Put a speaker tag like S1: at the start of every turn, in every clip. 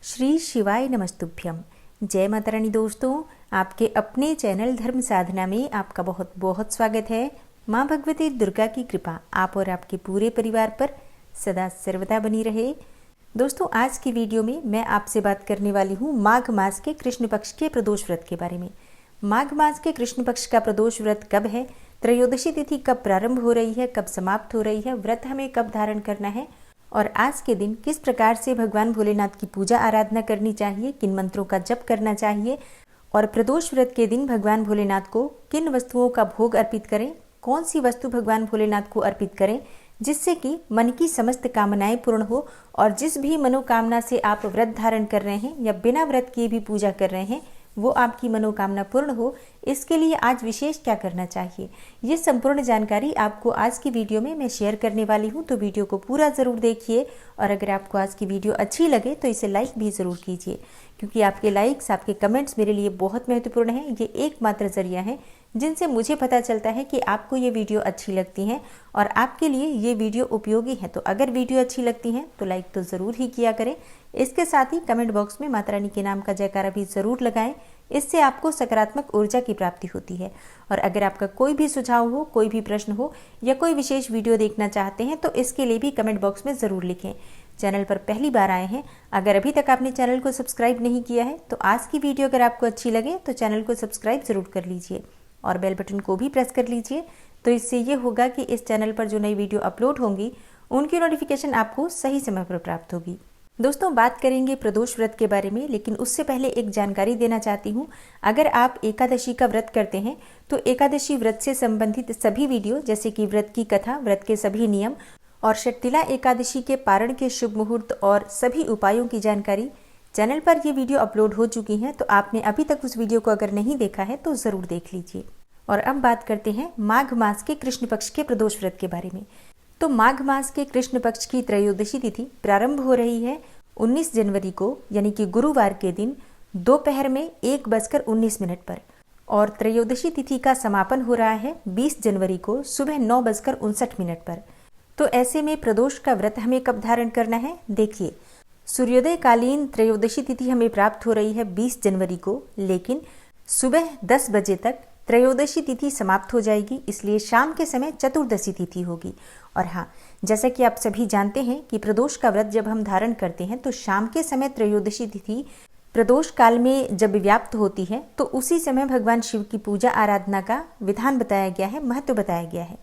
S1: श्री शिवाय नमस्तुभ्यम। जय माता रानी। दोस्तों, आपके अपने चैनल धर्म साधना में आपका बहुत बहुत स्वागत है। माँ भगवती दुर्गा की कृपा आप और आपके पूरे परिवार पर सदा सर्वदा बनी रहे। दोस्तों, आज की वीडियो में मैं आपसे बात करने वाली हूँ माघ मास के कृष्ण पक्ष के प्रदोष व्रत के बारे में। माघ मास के कृष्ण पक्ष का प्रदोष व्रत कब है, त्रयोदशी तिथि कब प्रारंभ हो रही है, कब समाप्त हो रही है, व्रत हमें कब धारण करना है और आज के दिन किस प्रकार से भगवान भोलेनाथ की पूजा आराधना करनी चाहिए, किन मंत्रों का जप करना चाहिए और प्रदोष व्रत के दिन भगवान भोलेनाथ को किन वस्तुओं का भोग अर्पित करें, कौन सी वस्तु भगवान भोलेनाथ को अर्पित करें जिससे कि मन की समस्त कामनाएं पूर्ण हो और जिस भी मनोकामना से आप व्रत धारण कर रहे हैं या बिना व्रत किए भी पूजा कर रहे हैं वो आपकी मनोकामना पूर्ण हो, इसके लिए आज विशेष क्या करना चाहिए, ये संपूर्ण जानकारी आपको आज की वीडियो में मैं शेयर करने वाली हूँ। तो वीडियो को पूरा ज़रूर देखिए और अगर आपको आज की वीडियो अच्छी लगे तो इसे लाइक भी ज़रूर कीजिए, क्योंकि आपके लाइक्स, आपके कमेंट्स मेरे लिए बहुत महत्वपूर्ण हैं। ये एकमात्र जरिया है जिनसे मुझे पता चलता है कि आपको ये वीडियो अच्छी लगती हैं और आपके लिए ये वीडियो उपयोगी है। तो अगर वीडियो अच्छी लगती है तो लाइक तो ज़रूर ही किया करें। इसके साथ ही कमेंट बॉक्स में माता रानी के नाम का जयकारा भी ज़रूर लगाएं, इससे आपको सकारात्मक ऊर्जा की प्राप्ति होती है। और अगर आपका कोई भी सुझाव हो, कोई भी प्रश्न हो या कोई विशेष वीडियो देखना चाहते हैं तो इसके लिए भी कमेंट बॉक्स में ज़रूर लिखें। चैनल पर पहली बार आए हैं, अगर अभी तक आपने चैनल को सब्सक्राइब नहीं किया है तो आज की वीडियो अगर आपको अच्छी लगे तो चैनल को सब्सक्राइब ज़रूर कर लीजिए और बेल बटन को भी प्रेस कर लीजिए। तो इससे ये होगा कि इस चैनल पर जो नई वीडियो अपलोड होंगी उनकी नोटिफिकेशन आपको सही समय पर प्राप्त होगी। दोस्तों, बात करेंगे प्रदोष व्रत के बारे में, लेकिन उससे पहले एक जानकारी देना चाहती हूँ। अगर आप एकादशी का व्रत करते हैं तो एकादशी व्रत से संबंधित सभी वीडियो जैसे कि व्रत की कथा, व्रत के सभी नियम और षटतिला एकादशी के पारण के शुभ मुहूर्त और सभी उपायों की जानकारी चैनल पर ये वीडियो अपलोड हो चुकी हैं। तो आपने अभी तक उस वीडियो को अगर नहीं देखा है तो ज़रूर देख लीजिए। और अब बात करते हैं माघ मास के कृष्ण पक्ष के प्रदोष व्रत के बारे में। तो माघ मास के कृष्ण पक्ष की त्रयोदशी तिथि प्रारंभ हो रही है 19 जनवरी को, यानी कि गुरुवार के दिन दोपहर में 1:19 पर और त्रयोदशी तिथि का समापन हो रहा है 20 जनवरी को सुबह 9:59 पर। तो ऐसे में प्रदोष का व्रत हमें कब धारण करना है, देखिए। सूर्योदय कालीन त्रयोदशी तिथि हमें प्राप्त हो रही है 20 जनवरी को, लेकिन सुबह 10 बजे तक त्रयोदशी तिथि समाप्त हो जाएगी, इसलिए शाम के समय चतुर्दशी तिथि होगी। और हाँ, जैसा कि आप सभी जानते हैं कि प्रदोष का व्रत जब हम धारण करते हैं तो शाम के समय त्रयोदशी तिथि प्रदोष काल में जब व्याप्त होती है तो उसी समय भगवान शिव की पूजा आराधना का विधान बताया गया है, महत्व बताया गया है।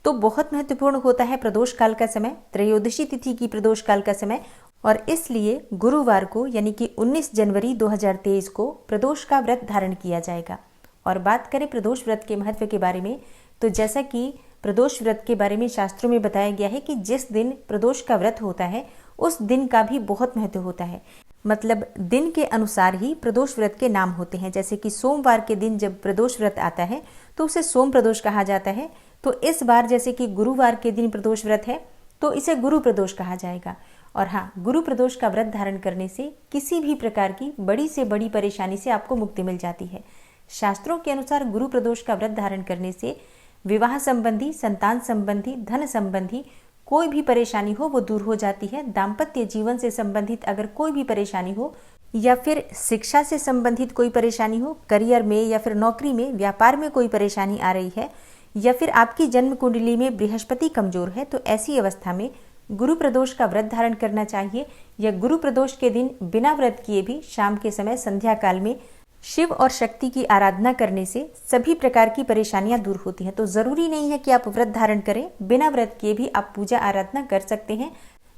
S1: तो बहुत महत्वपूर्ण होता है प्रदोष काल का समय, त्रयोदशी तिथि की प्रदोष काल का समय, और इसलिए गुरुवार को यानी कि 19 जनवरी 2023 को प्रदोष का व्रत धारण किया जाएगा। और बात करें प्रदोष व्रत के महत्व के बारे में, तो जैसा कि प्रदोष व्रत के बारे में शास्त्रों में बताया गया है कि जिस दिन प्रदोष का व्रत होता है उस दिन का भी बहुत महत्व होता है। मतलब दिन के अनुसार ही प्रदोष व्रत के नाम होते हैं। जैसे कि सोमवार के दिन जब प्रदोष व्रत आता है तो उसे सोम प्रदोष कहा जाता है। तो इस बार जैसे कि गुरुवार के दिन प्रदोष व्रत है तो इसे गुरु प्रदोष कहा जाएगा। और हाँ, गुरु प्रदोष का व्रत धारण करने से किसी भी प्रकार की बड़ी से बड़ी परेशानी से आपको मुक्ति मिल जाती है। शास्त्रों के अनुसार गुरु प्रदोष का व्रत धारण करने से विवाह संबंधी, संतान संबंधी, धन संबंधी कोई भी परेशानी हो वो दूर हो जाती है। दाम्पत्य जीवन से संबंधित अगर कोई भी परेशानी हो या फिर शिक्षा से संबंधित कोई परेशानी हो, करियर में या फिर नौकरी में, व्यापार में कोई परेशानी आ रही है या फिर आपकी जन्म कुंडली में बृहस्पति कमजोर है, तो ऐसी अवस्था में गुरु प्रदोष का व्रत धारण करना चाहिए। या गुरु प्रदोष के दिन बिना व्रत किए भी शाम के समय संध्या काल में शिव और शक्ति की आराधना करने से सभी प्रकार की परेशानियां दूर होती हैं। तो ज़रूरी नहीं है कि आप व्रत धारण करें, बिना व्रत किए भी आप पूजा आराधना कर सकते हैं।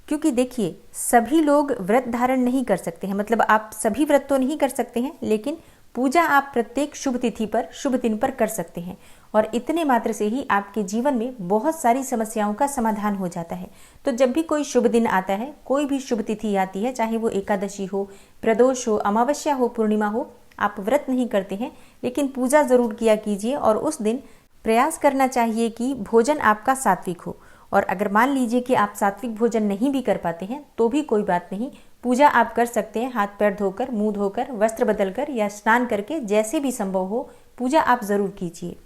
S1: क्योंकि देखिए, सभी लोग व्रत धारण नहीं कर सकते हैं, मतलब आप सभी व्रत तो नहीं कर सकते हैं, लेकिन पूजा आप प्रत्येक शुभ तिथि पर, शुभ दिन पर कर सकते हैं और इतने मात्र से ही आपके जीवन में बहुत सारी समस्याओं का समाधान हो जाता है। तो जब भी कोई शुभ दिन आता है, कोई भी शुभ तिथि आती है, चाहे वो एकादशी हो, प्रदोष हो, अमावस्या हो, पूर्णिमा हो, आप व्रत नहीं करते हैं लेकिन पूजा ज़रूर किया कीजिए। और उस दिन प्रयास करना चाहिए कि भोजन आपका सात्विक हो। और अगर मान लीजिए कि आप सात्विक भोजन नहीं भी कर पाते हैं तो भी कोई बात नहीं, पूजा आप कर सकते हैं। हाथ पैर धोकर, मुंह धोकर, वस्त्र बदलकर या स्नान करके, जैसे भी संभव हो पूजा आप ज़रूर कीजिए।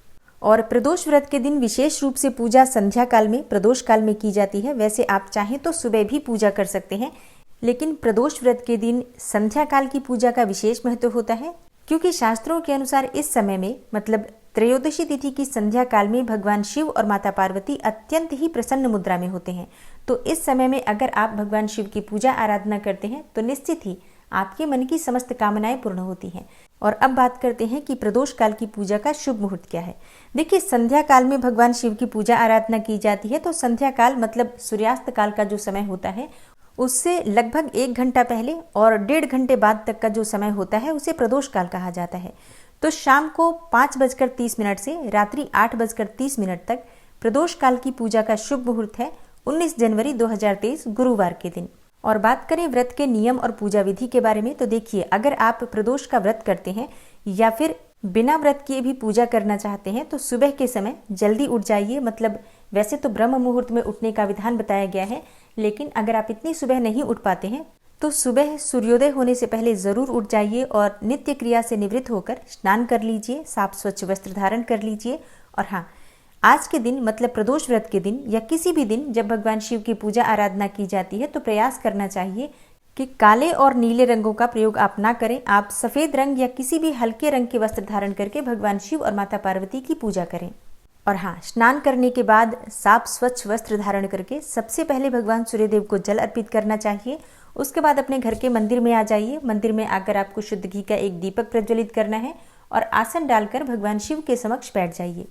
S1: और प्रदोष व्रत के दिन विशेष रूप से पूजा संध्या काल में, प्रदोष काल में की जाती है। वैसे आप चाहें तो सुबह भी पूजा कर सकते हैं, लेकिन प्रदोष व्रत के दिन संध्या काल की पूजा का विशेष महत्व होता है, क्योंकि शास्त्रों के अनुसार इस समय में मतलब त्रयोदशी तिथि की संध्या काल में भगवान शिव और माता पार्वती अत्यंत ही प्रसन्न मुद्रा में होते हैं। तो इस समय में अगर आप भगवान शिव की पूजा आराधना करते हैं तो निश्चित ही आपके मन की समस्त कामनाएं पूर्ण होती हैं। और अब बात करते हैं कि प्रदोष काल की पूजा का शुभ मुहूर्त क्या है। देखिए, संध्या काल में भगवान शिव की पूजा आराधना की जाती है। तो संध्या काल मतलब सूर्यास्त काल का जो समय होता है उससे लगभग 1 घंटा पहले और 1.5 घंटे बाद तक का जो समय होता है उसे प्रदोष काल कहा जाता है। तो शाम को 5:30 से रात्रि 8:30 तक प्रदोष काल की पूजा का शुभ मुहूर्त है 19 जनवरी 2023 गुरुवार के दिन। और बात करें व्रत के नियम और पूजा विधि के बारे में, तो देखिए, अगर आप प्रदोष का व्रत करते हैं या फिर बिना व्रत किए भी पूजा करना चाहते हैं तो सुबह के समय जल्दी उठ जाइए। मतलब वैसे तो ब्रह्म मुहूर्त में उठने का विधान बताया गया है, लेकिन अगर आप इतनी सुबह नहीं उठ पाते हैं तो सुबह सूर्योदय होने से पहले जरूर उठ जाइए और नित्य क्रिया से निवृत्त होकर स्नान कर लीजिए, साफ स्वच्छ वस्त्र धारण कर लीजिए। और हाँ, आज के दिन मतलब प्रदोष व्रत के दिन या किसी भी दिन जब भगवान शिव की पूजा आराधना की जाती है तो प्रयास करना चाहिए कि काले और नीले रंगों का प्रयोग आप ना करें। आप सफेद रंग या किसी भी हल्के रंग के वस्त्र धारण करके भगवान शिव और माता पार्वती की पूजा करें। और हाँ, स्नान करने के बाद साफ स्वच्छ वस्त्र धारण करके सबसे पहले भगवान सूर्यदेव को जल अर्पित करना चाहिए। उसके बाद अपने घर के मंदिर में आ जाइए। मंदिर में आकर आपको शुद्ध घी का एक दीपक प्रज्वलित करना है और आसन डालकर भगवान शिव के समक्ष बैठ जाइए।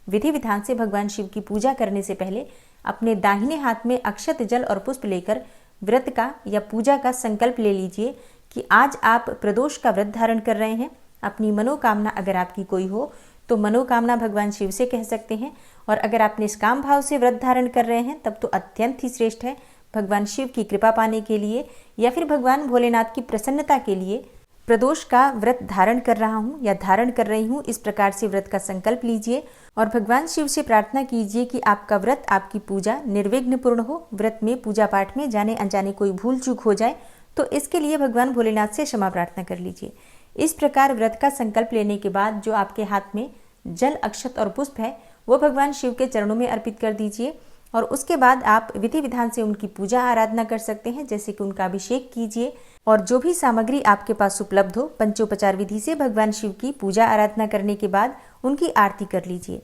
S1: विधि विधान से भगवान शिव की पूजा करने से पहले अपने दाहिने हाथ में अक्षत, जल और पुष्प लेकर व्रत का या पूजा का संकल्प ले लीजिए कि आज आप प्रदोष का व्रत धारण कर रहे हैं। अपनी मनोकामना अगर आपकी कोई हो तो मनोकामना भगवान शिव से कह सकते हैं, और अगर आप निष्काम भाव से व्रत धारण कर रहे हैं तब तो अत्यंत ही श्रेष्ठ है। भगवान शिव की कृपा पाने के लिए या फिर भगवान भोलेनाथ की प्रसन्नता के लिए प्रदोष का व्रत धारण कर रहा हूँ या धारण कर रही हूँ, इस प्रकार से व्रत का संकल्प लीजिए और भगवान शिव से प्रार्थना कीजिए कि आपका व्रत, आपकी पूजा निर्विघ्न पूर्ण हो। व्रत में, पूजा पाठ में जाने अनजाने कोई भूल चूक हो जाए तो इसके लिए भगवान भोलेनाथ से क्षमा प्रार्थना कर लीजिए। इस प्रकार व्रत का संकल्प लेने के बाद जो आपके हाथ में जल, अक्षत और पुष्प है वो भगवान शिव के चरणों में अर्पित कर दीजिए। और उसके बाद आप विधि विधान से उनकी पूजा आराधना कर सकते हैं, जैसे कि उनका अभिषेक कीजिए और जो भी सामग्री आपके पास उपलब्ध हो पंचोपचार विधि से भगवान शिव की पूजा आराधना करने के बाद उनकी आरती कर लीजिए।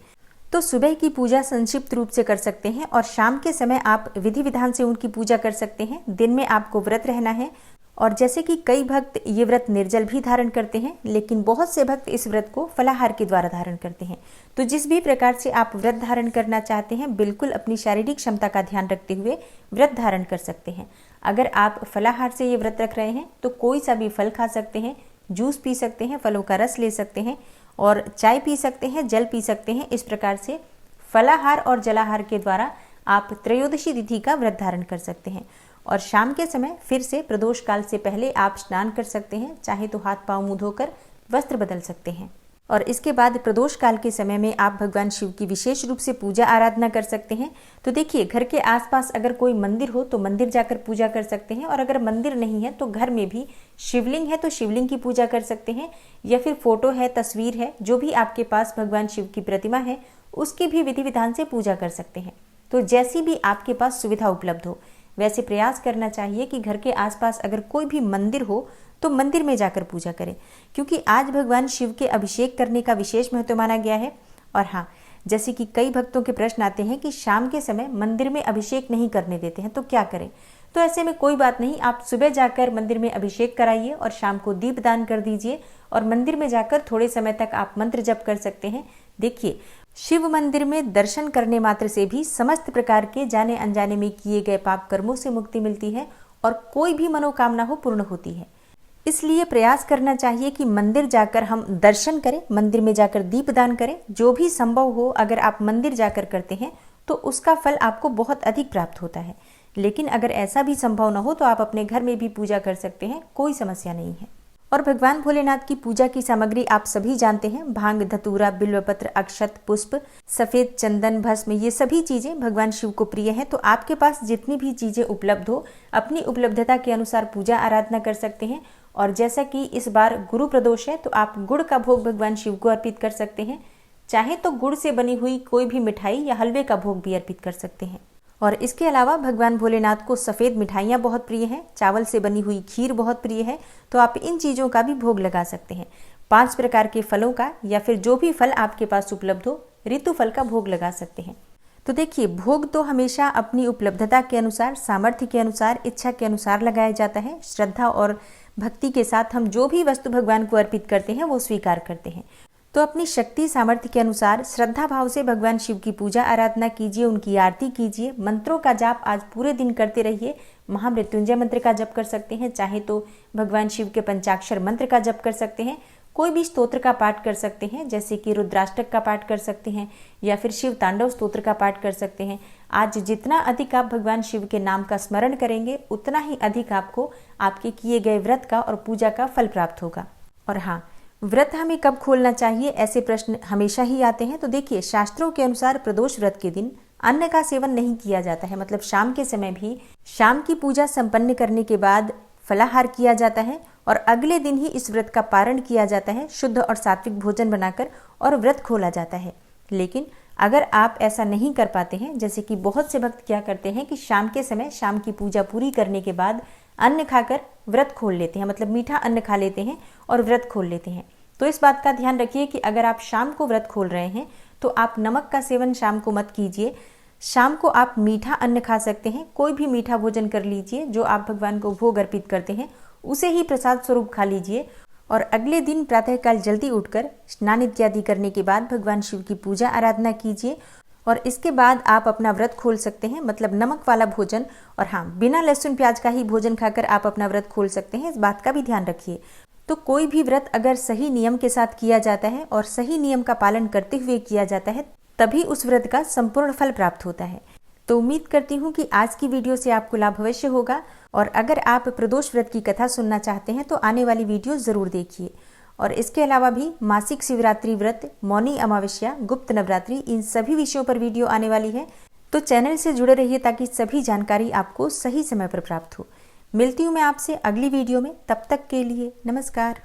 S1: तो सुबह की पूजा संक्षिप्त रूप से कर सकते हैं और शाम के समय आप विधि विधान से उनकी पूजा कर सकते हैं। दिन में आपको व्रत रहना है और जैसे कि कई भक्त ये व्रत निर्जल भी धारण करते हैं, लेकिन बहुत से भक्त इस व्रत को फलाहार के द्वारा धारण करते हैं। तो जिस भी प्रकार से आप व्रत धारण करना चाहते हैं, बिल्कुल अपनी शारीरिक क्षमता का ध्यान रखते हुए व्रत धारण कर सकते हैं। अगर आप फलाहार से ये व्रत रख रहे हैं तो कोई सा भी फल खा सकते हैं, जूस पी सकते हैं, फलों का रस ले सकते हैं और चाय पी सकते हैं, जल पी सकते हैं। इस प्रकार से फलाहार और जलाहार के द्वारा आप त्रयोदशी तिथि का व्रत धारण कर सकते हैं। और शाम के समय फिर से प्रदोष काल से पहले आप स्नान कर सकते हैं, चाहे तो हाथ पांव मुंह धोकर वस्त्र बदल सकते हैं। और इसके बाद प्रदोष काल के समय में आप भगवान शिव की विशेष रूप से पूजा आराधना कर सकते हैं। तो देखिए, घर के आसपास अगर कोई मंदिर हो तो मंदिर जाकर पूजा कर सकते हैं, और अगर मंदिर नहीं है तो घर में भी शिवलिंग है तो शिवलिंग की पूजा कर सकते हैं, या फिर फोटो है, तस्वीर है, जो भी आपके पास भगवान शिव की प्रतिमा है उसकी भी विधि विधान से पूजा कर सकते हैं। तो जैसी भी आपके पास सुविधा उपलब्ध हो वैसे प्रयास करना चाहिए कि घर के आसपास अगर कोई भी मंदिर हो तो मंदिर में जाकर पूजा करें, क्योंकि आज भगवान शिव के अभिषेक करने का विशेष महत्व माना गया है। और हाँ, जैसे कि कई भक्तों के प्रश्न आते हैं कि शाम के समय मंदिर में अभिषेक नहीं करने देते हैं तो क्या करें। तो ऐसे में कोई बात नहीं, आप सुबह जाकर मंदिर में अभिषेक कराइए और शाम को दीपदान कर दीजिए और मंदिर में जाकर थोड़े समय तक आप मंत्र जप कर सकते हैं। देखिए, शिव मंदिर में दर्शन करने मात्र से भी समस्त प्रकार के जाने अनजाने में किए गए पाप कर्मों से मुक्ति मिलती है और कोई भी मनोकामना हो पूर्ण होती है। इसलिए प्रयास करना चाहिए कि मंदिर जाकर हम दर्शन करें, मंदिर में जाकर दीपदान करें। जो भी संभव हो, अगर आप मंदिर जाकर करते हैं तो उसका फल आपको बहुत अधिक प्राप्त होता है। लेकिन अगर ऐसा भी संभव न हो तो आप अपने घर में भी पूजा कर सकते हैं, कोई समस्या नहीं है। और भगवान भोलेनाथ की पूजा की सामग्री आप सभी जानते हैं, भांग, धतूरा, बिल्वपत्र, अक्षत, पुष्प, सफेद चंदन, भस्म, ये सभी चीजें भगवान शिव को प्रिय है। तो आपके पास जितनी भी चीजें उपलब्ध हो अपनी उपलब्धता के अनुसार पूजा आराधना कर सकते हैं। और जैसा कि इस बार गुरु प्रदोष है तो आप गुड़ का भोग भगवान शिव को अर्पित कर सकते हैं, चाहे तो गुड़ से बनी हुई कोई भी मिठाई या हलवे का भोग भी अर्पित कर सकते हैं। और इसके अलावा भगवान भोलेनाथ को सफ़ेद मिठाइयाँ बहुत प्रिय हैं, चावल से बनी हुई खीर बहुत प्रिय है, तो आप इन चीज़ों का भी भोग लगा सकते हैं। 5 प्रकार के फलों का या फिर जो भी फल आपके पास उपलब्ध हो, ऋतु फल का भोग लगा सकते हैं। तो देखिए, भोग तो हमेशा अपनी उपलब्धता के अनुसार, सामर्थ्य के अनुसार, इच्छा के अनुसार लगाया जाता है। श्रद्धा और भक्ति के साथ हम जो भी वस्तु भगवान को अर्पित करते हैं वो स्वीकार करते हैं। तो अपनी शक्ति सामर्थ्य के अनुसार श्रद्धा भाव से भगवान शिव की पूजा आराधना कीजिए, उनकी आरती कीजिए, मंत्रों का जाप आज पूरे दिन करते रहिए। महामृत्युंजय मंत्र का जप कर सकते हैं, चाहे तो भगवान शिव के पंचाक्षर मंत्र का जप कर सकते हैं, कोई भी स्तोत्र का पाठ कर सकते हैं, जैसे कि रुद्राष्टक का पाठ कर सकते हैं या फिर शिव तांडव स्तोत्र का पाठ कर सकते हैं। आज जितना अधिक आप भगवान शिव के नाम का स्मरण करेंगे, उतना ही अधिक आपको आपके किए गए व्रत का और पूजा का फल प्राप्त होगा। और हाँ, व्रत हमें कब खोलना चाहिए, ऐसे प्रश्न हमेशा ही आते हैं। तो देखिए, शास्त्रों के अनुसार प्रदोष व्रत के दिन अन्न का सेवन नहीं किया जाता है, मतलब शाम के समय भी शाम की पूजा संपन्न करने के बाद फलाहार किया जाता है और अगले दिन ही इस व्रत का पारण किया जाता है, शुद्ध और सात्विक भोजन बनाकर, और व्रत खोला जाता है। लेकिन अगर आप ऐसा नहीं कर पाते हैं, जैसे कि बहुत से भक्त क्या करते हैं कि शाम के समय शाम की पूजा पूरी करने के बाद अन्न खाकर व्रत खोल लेते हैं, मतलब मीठा अन्न खा लेते हैं और व्रत खोल लेते हैं। तो इस बात का ध्यान रखिए कि अगर आप शाम को व्रत खोल रहे हैं तो आप नमक का सेवन शाम को मत कीजिए। शाम को आप मीठा अन्न खा सकते हैं, कोई भी मीठा भोजन कर लीजिए, जो आप भगवान को भोग अर्पित करते हैं उसे ही प्रसाद स्वरूप खा लीजिए। और अगले दिन प्रातःकाल जल्दी उठकर स्नान इत्यादि करने के बाद भगवान शिव की पूजा आराधना कीजिए और इसके बाद आप अपना व्रत खोल सकते हैं, मतलब नमक वाला भोजन। और हाँ, बिना लहसुन प्याज का ही भोजन खाकर आप अपना व्रत खोल सकते हैं, इस बात का भी ध्यान रखिए। तो कोई भी व्रत अगर सही नियम के साथ किया जाता है और सही नियम का पालन करते हुए किया जाता है, तभी उस व्रत का संपूर्ण फल प्राप्त होता है। तो उम्मीद करती हूँ कि आज की वीडियो से आपको लाभ अवश्य होगा। और अगर आप प्रदोष व्रत की कथा सुनना चाहते हैं तो आने वाली वीडियो जरूर देखिए। और इसके अलावा भी मासिक शिवरात्रि व्रत, मौनी अमावस्या, गुप्त नवरात्रि, इन सभी विषयों पर वीडियो आने वाली है। तो चैनल से जुड़े रहिए ताकि सभी जानकारी आपको सही समय पर प्राप्त हो। मिलती हूँ मैं आपसे अगली वीडियो में, तब तक के लिए नमस्कार।